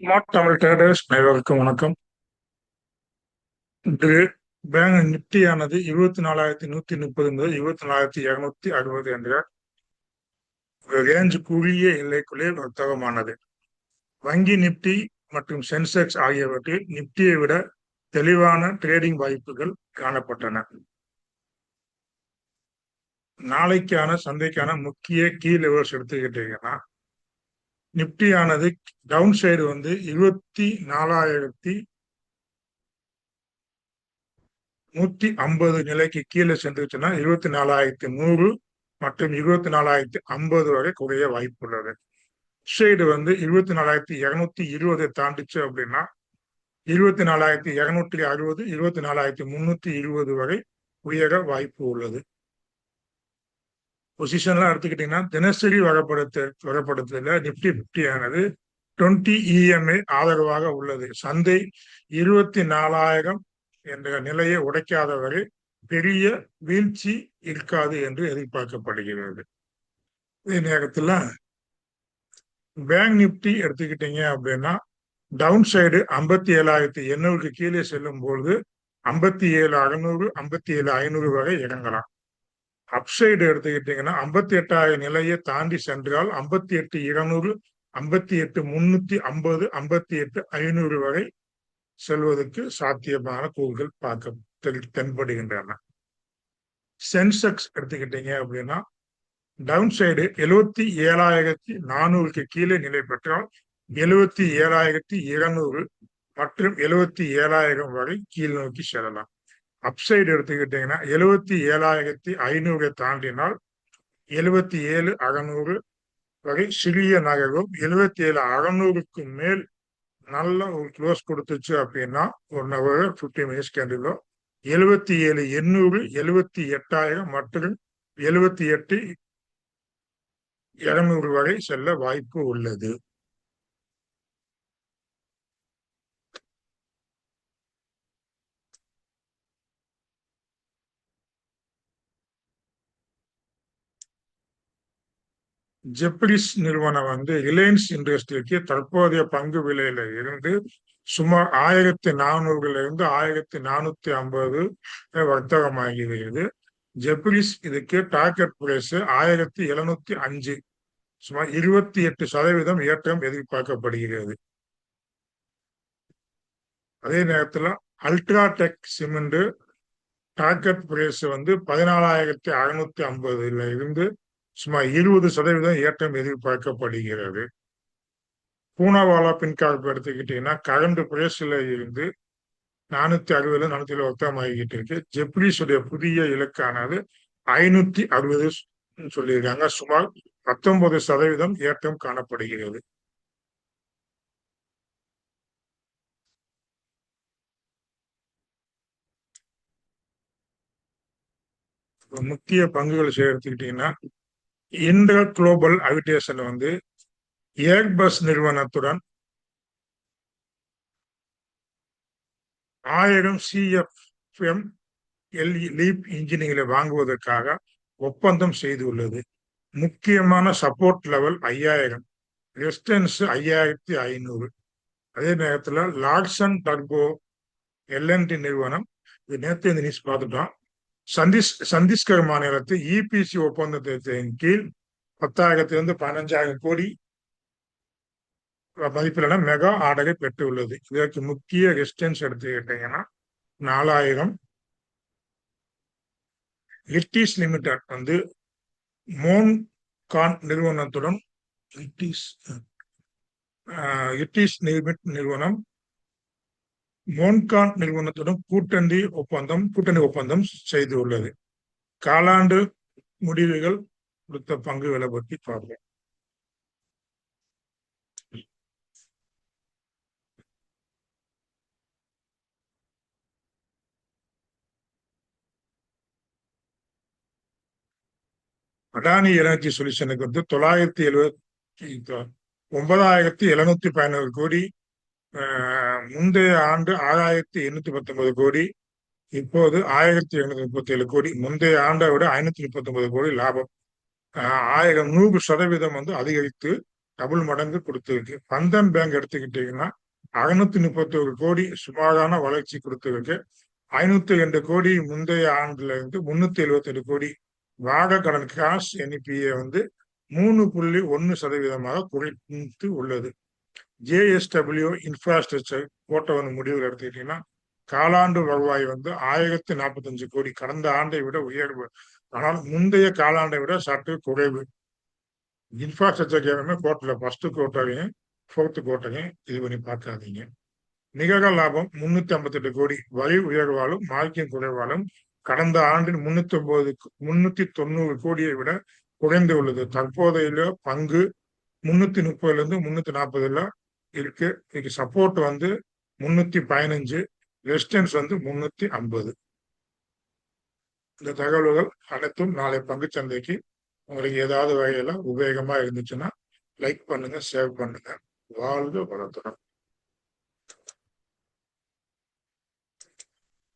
Smart Tamil traders அனைவருக்கும் வணக்கம். இன்று பேங்க் நிப்டியானது 24,130 முதல் 24,260 என்ற ஒரு ரேஞ்சுக்குரிய எல்லைக்குள்ளே வர்த்தகமானது. வங்கி நிப்டி மற்றும் சென்செக்ஸ் ஆகியவற்றில் நிப்டியை விட தெளிவான ட்ரேடிங் வாய்ப்புகள் காணப்பட்டன. நாளைக்கான சந்தைக்கான முக்கிய கீ லெவல்ஸ் எடுத்துக்கிட்டீங்கன்னா, நிப்டியானது டவுன் சைடு 24,150 நிலைக்கு கீழே சென்றுச்சுன்னா 24,100 மற்றும் 24,050 வரை குறைய வாய்ப்புள்ளது. சைடு 24,220 தாண்டிச்சு அப்படின்னா 24,260 24,320 வரை உயர வாய்ப்பு உள்ளது. பொசிஷன்லாம் எடுத்துக்கிட்டீங்கன்னா, தினசரி வரப்படுத்தல நிப்டி 50 ஆனது 20 EMA ஆதரவாக உள்ளது. சந்தை 24,000 என்ற நிலையை உடைக்காத வரை பெரிய வீழ்ச்சி இருக்காது என்று எதிர்பார்க்கப்படுகிறது. இதே நேரத்தில் பேங்க் நிப்டி எடுத்துக்கிட்டீங்க அப்படின்னா, டவுன் சைடு 57,800 கீழே செல்லும் பொழுது 57,600 57,500 வரை இறங்கலாம். அப்சைடு எடுத்துக்கிட்டீங்கன்னா 58,000 நிலையை தாண்டி சென்றால் 58,200 58,350 58,500 வரை செல்வதற்கு சாத்தியமான கூறுகள் தென்படுகின்றன. சென்செக்ஸ் எடுத்துக்கிட்டீங்க அப்படின்னா, டவுன் சைடு 77,400 கீழே நிலை பெற்றால் 77,200 மற்றும் 77,000 வரை கீழ் நோக்கி செல்லலாம். அப்சைடு எடுத்துக்கிட்டீங்கன்னா 77,500 தாண்டினால் 77,600 வரை சிறிய நகரும். 77,600க்கு மேல் நல்ல ஒரு க்ளோஸ் கொடுத்துச்சு அப்படின்னா 1 hour 50 minutes கேண்டிலோ 77,800 78,000 மற்றும் 78,200 வரை செல்ல வாய்ப்பு உள்ளது. ஜெப்ரிஸ் நிறுவனம் ரிலையன்ஸ் இண்டஸ்ட்ரிக்கு தற்போதைய பங்கு விலையில இருந்து சுமார் 1,400 1,450 வர்த்தகமாகிறது. ஜெப்ரிஸ் இதுக்கு டார்கெட் பிரைஸ் 1,705, சுமார் 28% ஏற்றம் எதிர்பார்க்கப்படுகிறது. அதே நேரத்தில் அல்ட்ராடெக் சிமெண்ட் டார்கெட் பிரைஸ் 14,650 இருந்து சுமார் 20% ஏற்றம் எதிர்பார்க்கப்படுகிறது. பூனாவாலா பின்கார்ப் எடுத்துக்கிட்டீங்கன்னா, கரண்ட் பிரைஸ்ல இருந்து 460 470 வர்த்தகமாகிட்டு இருக்கு. ஜெப்ரிஸ் உடைய புதிய இலக்கானது 560 சொல்லியிருக்காங்க. சுமார் 19% ஏற்றம் காணப்படுகிறது. முக்கிய பங்குகள் எடுத்துக்கிட்டீங்கன்னா, இந்திரா குளோபல் அவிடேஷன் ஏர்பஸ் நிறுவனத்துடன் 1000 CFM லீப் இன்ஜின்களை வாங்குவதற்காக ஒப்பந்தம் செய்துள்ளது. முக்கியமான சப்போர்ட் லெவல் 5000, ரெசிஸ்டன்ஸ் 5500. அதே நேரத்தில் லார்சன் டர்போ LNT நிறுவனம், இது நேற்று இந்த நியூஸ் பார்த்துட்டோம், சத்தீஸ்கர் மாநிலத்தில் EPC ஒப்பந்தத்தின் கீழ் 10,000 - 15,000 கோடி மதிப்பிலான மெகா ஆர்டரை பெற்றுள்ளது. இதற்கு முக்கிய ரெசிஸ்டன்ஸ் எடுத்துக்கிட்டீங்கன்னா 4000. லிட்டிஸ் லிமிடெட் மோன்கான் நிறுவனத்துடன் நிறுவனம் மோன்கான் நிறுவனத்துடன் கூட்டணி ஒப்பந்தம் செய்துள்ளது. காலாண்டு முடிவுகள் கொடுத்த பங்குகளை பற்றி பார்ப்போம். அடானி எனர்ஜி சொல்யூஷனுக்கு 9,717 கோடி, முந்தைய ஆண்டு 6,819 கோடி, இப்போது 1,737 கோடி, முந்தைய ஆண்டை விட 539 கோடி லாபம். 100% அதிகரித்து டபுள் மடங்கு கொடுத்துருக்கு. பந்தன் பேங்க் எடுத்துக்கிட்டீங்கன்னா 631 கோடி சுமாரான வளர்ச்சி கொடுத்துருக்கு. 502 கோடி முந்தைய ஆண்டுல இருந்து 372 கோடி வாக கடன் கேஷ் என்பிஏ 3.1% குறைத்து உள்ளது. ஜேஎஸ்டபிள்யூ இன்ஃப்ராஸ்ட்ரக்சர் போட்டவன் முடிவுகள் எடுத்துக்கிட்டீங்கன்னா காலாண்டு வருவாய் 1045 கோடி, கடந்த ஆண்டை விட உயர்வு, ஆனால் முந்தைய காலாண்டை விட சற்று குறைவு. இன்ஃப்ராஸ்ட்ரக்சர் எல்லாமே கோர்ட்ல ஃபர்ஸ்ட் குவார்ட்டரையும் ஃபோர்த் குவார்ட்டரையும் இது பண்ணி பார்க்காதீங்க. நிகர லாபம் 358 கோடி, வரி உயர்வாலும் மார்க்கின் குறைவாலும் கடந்த ஆண்டின் 390 கோடியை விட குறைந்து உள்ளது. தற்போதைய பங்கு 330 340 இருக்கு. இதுக்கு சப்போர்ட் 315, ரெசிஸ்டன்ஸ் 350. இந்த தகவல்கள் அனைத்தும் நாளை பங்குச்சந்தைக்கு உங்களுக்கு ஏதாவது வகையில உபயோகமா இருந்துச்சுன்னா லைக் பண்ணுங்க, ஷேர் பண்ணுங்க. வாழ்க வளத்துடன்.